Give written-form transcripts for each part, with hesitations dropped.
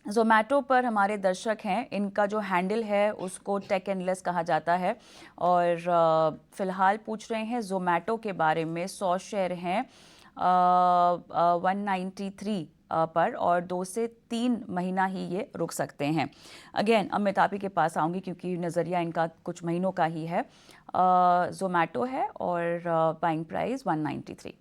ज़ोमैटो पर हमारे दर्शक हैं, इनका जो हैंडल है उसको टेक एनालिस्ट कहा जाता है और फ़िलहाल पूछ रहे हैं ज़ोमैटो के बारे में। 100 शेयर हैं 193 पर और 2 से 3 महीना ही ये रुक सकते हैं। अगेन अमित आप ही के पास आऊँगी क्योंकि नज़रिया इनका कुछ महीनों का ही है। ज़ोमैटो है और बाइंग प्राइस 193।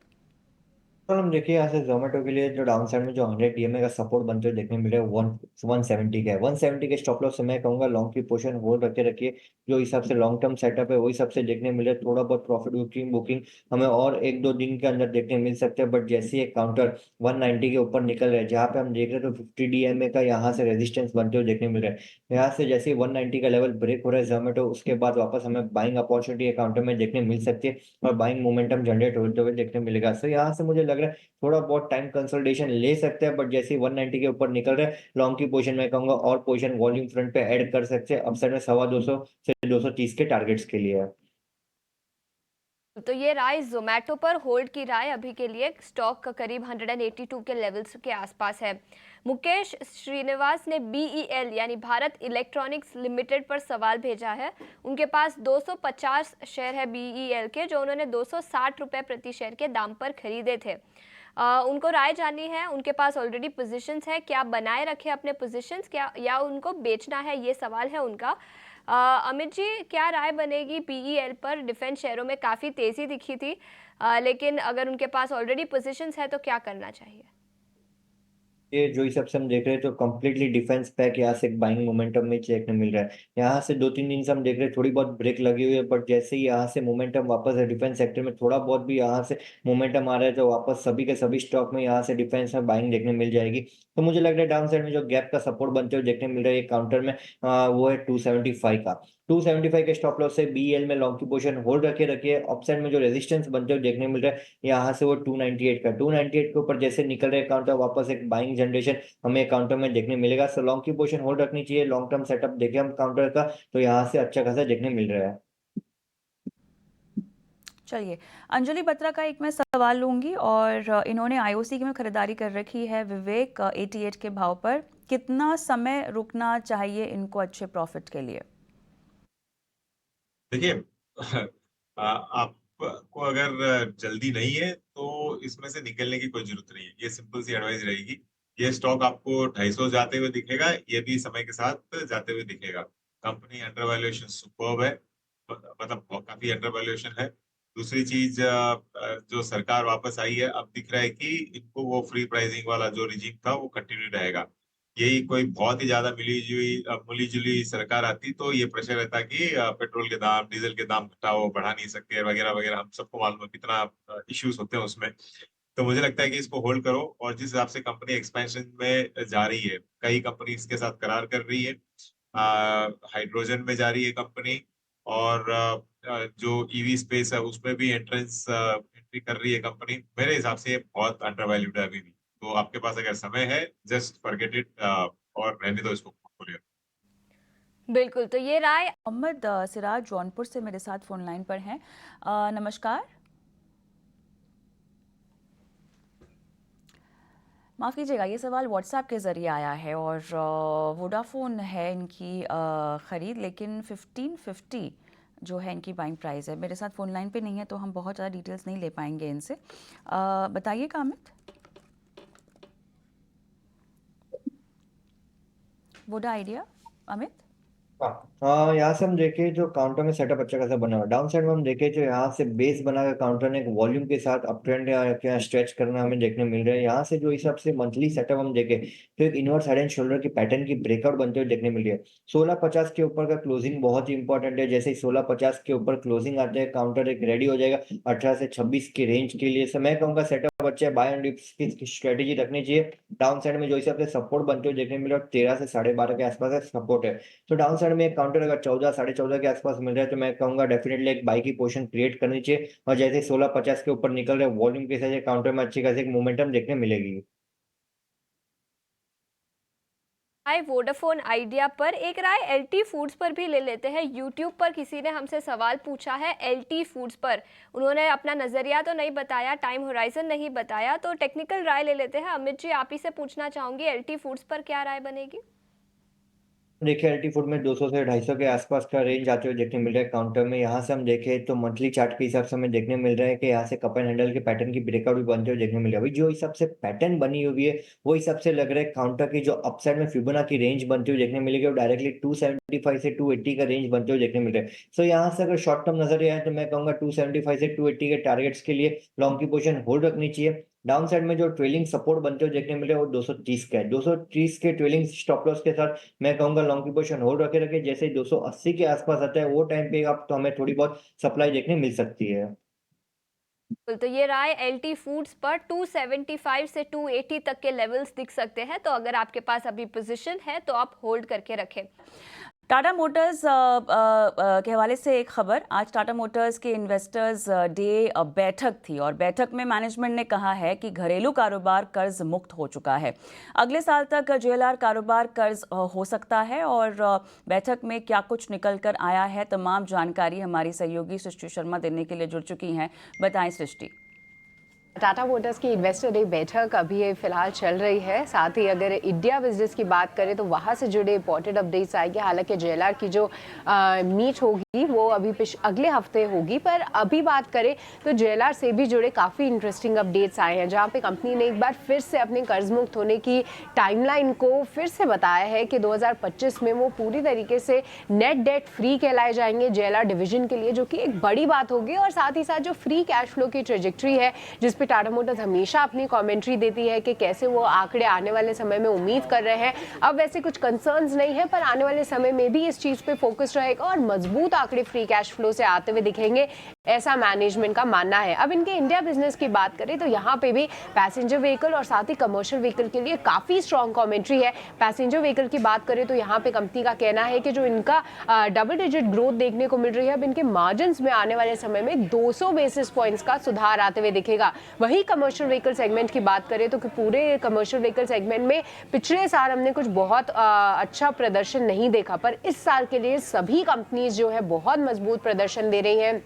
तो हम देखिए यहाँ से जोमेटो के लिए जो डाउन साइड में जो 100 डीएमए का सपोर्ट बनते हुए देखने मिले 170 का है। 170 के स्टॉप लॉस से मैं कहूंगा लॉन्ग की पोजीशन होल्ड रखे रखिए। जो हिसाब से लॉन्ग टर्म सेटअप है वही हिसाब से देखने मिले थोड़ा बहुत प्रॉफिट बुकिंग बुकिंग हमें और एक दो दिन के अंदर देखने मिल सकते हैं। बट जैसे ही एक काउंटर 190 के ऊपर निकल रहा है जहाँ पे हम देख रहे हैं तो 50 डीएमए का यहाँ से रेजिस्टेंस बनते हुए देखने मिल रहा है। यहाँ से जैसे ही 190 का लेवल ब्रेक हो रहा है जोमेटो उसके बाद वापस हमें बाइंग अपॉर्चुनिटी काउंटर में देखने मिल सकती है और बाइंग मोमेंटम जनरेट होते हुए देखने मिलेगा। सो यहाँ से मुझे लग रहा है थोड़ा बहुत टाइम कंसोलिडेशन ले सकते हैं। बट जैसे ही 190 के ऊपर निकल रहे हैं लॉन्ग की पोजीशन में कहूंगा और पोजीशन वॉल्यूम फ्रंट पे ऐड कर सकते हैं। अपसाइड में 250 से 230 के टारगेट्स के लिए है। तो ये राय जोमेटो पर होल्ड की राय अभी के लिए स्टॉक का करीब 182 के लेवल्स के आसपास है। मुकेश श्रीनिवास ने बीईएल यानी भारत इलेक्ट्रॉनिक्स लिमिटेड पर सवाल भेजा है। उनके पास 250 शेयर है बीईएल के, जो उन्होंने 260 रुपए प्रति शेयर के दाम पर खरीदे थे। उनको राय जाननी है, उनके पास ऑलरेडी पोजीशंस है, क्या बनाए रखे अपने पोजीशंस क्या या उनको बेचना है, ये सवाल है उनका। अमित जी, क्या राय बनेगी पीईएल पर? डिफेंस शेयरों में काफ़ी तेज़ी दिखी थी, लेकिन अगर उनके पास ऑलरेडी पोजीशंस है तो क्या करना चाहिए? ये जो हिसाब से हम देख रहे हैं तो कम्प्लीटली डिफेंस पैक यहाँ से एक बाइंग मोमेंटम में देखने मिल रहा है। यहाँ से 2-3 दिन से हम देख रहे हैं थोड़ी बहुत ब्रेक लगी हुई है। बट जैसे ही यहाँ से मोमेंटम वापस है डिफेंस सेक्टर में थोड़ा बहुत भी यहाँ से मोमेंटम आ रहा है तो वापस सभी के सभी स्टॉक में यहाँ से डिफेंस में बाइंग देखने मिल जाएगी। तो मुझे लग रहा है डाउन साइड में जो गैप का सपोर्ट बनते हुए देखने मिल रहा है एक काउंटर में वो है 275 का। 275 के स्टॉप लॉस से बीएल में लॉन्ग की पोजीशन होल्ड रखे रखिए। अपसाइड में जो रेजिस्टेंस बनते हुए देखने मिल रहा है यहाँ से वो 298 का 298 के ऊपर जैसे निकल रहे काउंटर वापस एक बाइंग जनरेशन हमें काउंटर में देखने मिलेगा। सो लॉन्ग की पोजीशन होल्ड रखनी चाहिए। लॉन्ग टर्म सेटअप देखें हम काउंटर का तो यहाँ से अच्छा खासा देखने मिल रहा है। चलिए, अंजलि बत्रा का एक मैं सवाल लूंगी और इन्होंने आईओसी की में खरीदारी कर रखी है विवेक 88 के भाव पर। कितना समय रुकना चाहिए इनको अच्छे प्रॉफिट के लिए? देखिए आपको अगर जल्दी नहीं है तो इसमें से निकलने की कोई जरूरत नहीं है। ये सिंपल सी एडवाइस रहेगी। ये स्टॉक आपको 250 जाते हुए दिखेगा, ये भी समय के साथ जाते हुए दिखेगा। कंपनी अंडर वैल्यूएशन सुपर्ब है, मतलब काफी अंडर वैल्यूएशन है। दूसरी चीज जो सरकार वापस आई है, अब दिख रहा है कि इनको वो फ्री प्राइसिंग वाला जो रिजीम था वो कंटिन्यू रहेगा। यही कोई बहुत ही ज्यादा मिली जुली सरकार आती तो ये प्रेशर रहता कि पेट्रोल के दाम डीजल के दाम घटाओ, बढ़ा नहीं सकते वगैरह वगैरह। हम सबको मालूम है कितना इश्यूज होते हैं उसमें। तो मुझे लगता है कि इसको होल्ड करो। और जिस हिसाब से कंपनी एक्सपेंशन में जा रही है, कई कंपनी इसके साथ करार कर रही है। हाइड्रोजन में जा रही है कंपनी, और जो ईवी स्पेस है उसमें भी एंट्री कर रही है कंपनी। मेरे हिसाब से ये बहुत अंडर वैल्यूड है अभी भी। तो आपके पास अगर समय है, जस्ट फॉरगेट इट और रहने दो इसको पोर्टफोलियो। बिल्कुल, तो ये राय मोहम्मद सिराज जौनपुर से मेरे साथ फोन लाइन पर हैं। नमस्कार। माफ़ कीजिएगा, ये सवाल व्हाट्सएप के ज़रिए आया है और वोडाफोन है इनकी ख़रीद, लेकिन 1550 जो है इनकी बाइंग प्राइस है। मेरे साथ फ़ोन लाइन पे नहीं है तो हम बहुत ज़्यादा डिटेल्स नहीं ले पाएंगे इनसे। बताइएगा अमित, वोडा आइडिया। अमित। यहाँ से हम देखें जो काउंटर में सेटअप अच्छा खासा बना हुआ है। डाउन साइड में हम देखें जो यहाँ से बेस बनाकर काउंटर ने एक वॉल्यूम के साथ अप ट्रेंड या स्ट्रेच करना हमें देखने मिल रहा है। यहाँ से जो हिसाब से मंथली सेटअप हम देखें तो एक इनवर्स हेड एंड शोल्डर की पैटर्न की ब्रेकआउट बनते हुए देखने मिल रही है। 1650 के ऊपर का क्लोजिंग बहुत ही इंपॉर्टेंट है। जैसे ही 1650 के ऊपर क्लोजिंग आते हैं काउंटर एक रेडी हो जाएगा 18 से 26 के रेंज के लिए। समय कहूंगा सेटअप अच्छे है, बाय एंड डिप्स की स्ट्रेटेजी रखनी चाहिए। डाउन साइड में जो हिसाब से सपोर्ट बनते हुए देखने मिल रहा है 13 से 12.5 के आसपास सपोर्ट है। तो डाउन साइड में एक काउंटर अगर 14 14.5 के आसपास मिल रहा है तो मैं कहूंगा डेफिनेटली एक बाई की पोजीशन क्रिएट करनी चाहिए। और जैसे 1650 के ऊपर निकल रहे वॉल्यूम के साथ काउंटर में अच्छी खासी एक मोमेंटम देखने मिलेगी। राय वोडाफोन आइडिया पर, एक राय एलटी फूड्स पर भी ले लेते हैं। यूट्यूब पर किसी ने हमसे सवाल पूछा है एलटी फूड्स पर, उन्होंने अपना नजरिया तो नहीं बताया, टाइम होराइजन नहीं बताया, तो टेक्निकल राय ले लेते हैं। अमित जी, आप ही से पूछना चाहूंगी एलटी फूड्स पर क्या राय बनेगी? देखिए एलटी फूड में 200 से 250 के आसपास का रेंज आते हुए देखने मिल रहा है काउंटर में। यहाँ से हम देखें तो मंथली चार्ट के हिसाब से हमें देखने मिल रहा है कि यहाँ से कप एंड हैंडल के पैटर्न की ब्रेकआउट भी बनते हुए देखने मिल रहा है। अभी जो हिसाब से पैटर्न बनी हुई है वो हिसाब से लग रहा है काउंटर की जो अपसाइड में फिबोना की रेंज बनती हुई देखने मिलेगी, और डायरेक्टली 275 से 280 का रेंज बनते हुए देखने मिल रहा है। सो यहाँ से अगर शॉर्ट टर्म नजर आए तो मैं कहूंगा 275 से 280 के टारगेट्स के लिए लॉन्ग की पोजीशन होल्ड रखनी चाहिए। डाउन साइड में जो ट्रेलिंग सपोर्ट बनते हुए देखने मिले वो 230 का है। 230 के ट्रेलिंग स्टॉप लॉस के साथ मैं कहूंगा लॉन्ग की पोजीशन होल्ड रखे जैसे ही 280 के आसपास आता है वो टाइम पे आप तो हमें थोड़ी बहुत सप्लाई देखने मिल सकती है। तो ये राय एलटी फूड्स पर 275 से 280 तक के लेवल्स दिख सकते हैं, तो अगर आपके पास अभी पोजीशन है तो आप होल्ड करके रखें। टाटा मोटर्स के हवाले से एक खबर, आज टाटा मोटर्स के इन्वेस्टर्स डे बैठक थी और बैठक में मैनेजमेंट ने कहा है कि घरेलू कारोबार कर्ज मुक्त हो चुका है। अगले साल तक जेएलआर कारोबार कर्ज हो सकता है और बैठक में क्या कुछ निकल कर आया है, तमाम जानकारी हमारी सहयोगी सृष्टि शर्मा देने के लिए जुड़ चुकी हैं। बताएं सृष्टि। टाटा मोटर्स की इन्वेस्टर डे बैठक अभी फिलहाल चल रही है। साथ ही अगर इंडिया बिजनेस की बात करें तो वहाँ से जुड़े इंपॉर्टेंट अपडेट्स आएंगे। हालांकि जेएलआर की जो मीट होगी वो अभी अगले हफ्ते होगी, पर अभी बात करें तो जेएलआर से भी जुड़े काफ़ी इंटरेस्टिंग अपडेट्स आए हैं, जहाँ पे कंपनी ने एक बार फिर से अपने कर्ज मुक्त होने की टाइमलाइन को फिर से बताया है कि 2025 में वो पूरी तरीके से नेट डेट फ्री कहलाए जाएंगे जेएलआर डिवीजन के लिए, जो कि एक बड़ी बात होगी। और साथ ही साथ जो फ्री कैश फ्लो की ट्रेजेक्ट्री है जिस टाटा मोटर्स हमेशा अपनी कमेंट्री देती है कि कैसे वो आंकड़े आने वाले समय में उम्मीद कर रहे हैं, अब वैसे कुछ कंसर्न्स नहीं है, पर आने वाले समय में भी इस चीज पे फोकस रहेगा और मजबूत आंकड़े फ्री कैश फ्लो से आते हुए दिखेंगे, ऐसा मैनेजमेंट का मानना है। अब इनके इंडिया बिजनेस की बात करें तो यहाँ पे भी पैसेंजर व्हीकल और साथ ही कमर्शियल व्हीकल के लिए काफी स्ट्रॉन्ग कमेंट्री है। पैसेंजर व्हीकल की बात करें तो यहाँ पे कंपनी का कहना है कि जो इनका डबल डिजिट ग्रोथ देखने को मिल रही है, अब इनके मार्जिन में आने वाले समय में 200 बेसिस पॉइंट्स का सुधार आते हुए दिखेगा। वही कमर्शियल व्हीकल सेगमेंट की बात करें तो पूरे कमर्शियल व्हीकल सेगमेंट में पिछले साल हमने कुछ बहुत अच्छा प्रदर्शन नहीं देखा, पर इस साल के लिए सभी कंपनीज जो है बहुत मजबूत प्रदर्शन दे रही हैं।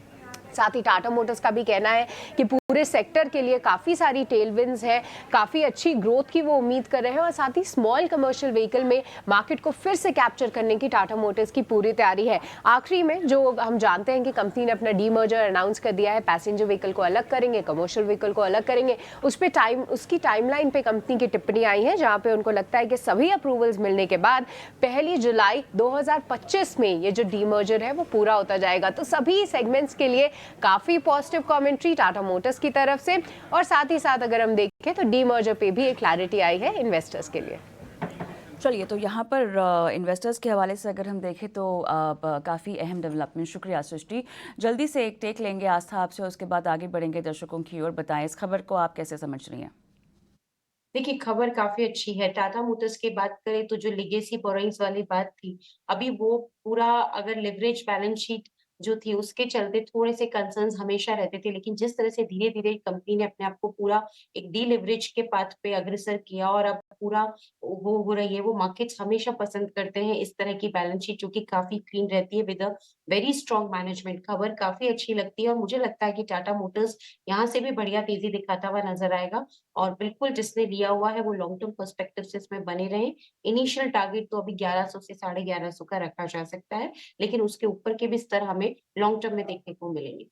साथ ही टाटा मोटर्स का भी कहना है कि पूरे सेक्टर के लिए काफ़ी सारी टेलविंड्स है, काफ़ी अच्छी ग्रोथ की वो उम्मीद कर रहे हैं, और साथ ही स्मॉल कमर्शियल व्हीकल में मार्केट को फिर से कैप्चर करने की टाटा मोटर्स की पूरी तैयारी है। आखिरी में जो हम जानते हैं कि कंपनी ने अपना डीमर्जर अनाउंस कर दिया है, पैसेंजर व्हीकल को अलग करेंगे, कमर्शियल व्हीकल को अलग करेंगे, उसकी टाइमलाइन पे कंपनी की टिप्पणी आई है, जहाँ पे उनको लगता है कि सभी अप्रूवल्स मिलने के बाद 1 जुलाई 2025 में ये जो डीमर्जर है वो पूरा होता जाएगा। तो सभी सेगमेंट्स के लिए काफी पॉजिटिव कमेंट्री टाटा मोटर्स की तरफ से, और साथ ही साथ अगर हम देखें तो डीमर्जर पे भी एक क्लैरिटी आई है इन्वेस्टर्स के लिए। चलिए, तो यहाँ पर इन्वेस्टर्स के हवाले से अगर हम देखें तो काफ़ी अहम डेवलपमेंट। शुक्रिया सृष्टि। जल्दी से एक टेक लेंगे आस्था आपसे, उसके बाद आगे बढ़ेंगे दर्शकों की ओर। बताएं इस खबर को आप कैसे समझ रही हैं? देखिए, खबर काफ़ी अच्छी है। टाटा मोटर्स की बात करें तो जो लीगेसी बोरोइंग्स वाली बात थी, अभी वो पूरा अगर लिवरेज बैलेंस शीट जो थी उसके चलते थोड़े से कंसर्न्स हमेशा रहते थे। लेकिन जिस तरह से धीरे-धीरे कंपनी ने अपने आप को पूरा एक डी-लिवरेज के पाथ पे अग्रसर किया और अब पूरा वो हो रही है, वो मार्केट्स हमेशा पसंद करते हैं इस तरह की बैलेंस शीट जो कि काफ़ी क्लीन रहती है with a very strong management. खबर काफ़ी अच्छी लगती है और मुझे लगता है कि टाटा मोटर्स यहाँ से भी बढ़िया तेज़ी दिखाता हुआ नज़र आएगा। और बिल्कुल जिसने लिया हुआ है वो लॉन्ग टर्म पर्सपेक्टिव से इसमें बने रहें। इनिशियल टारगेट तो अभी 1100 से 1150 का रखा जा सकता है, लेकिन उसके ऊपर के भी स्तर हमें लॉन्ग टर्म में देखने को मिलेंगे।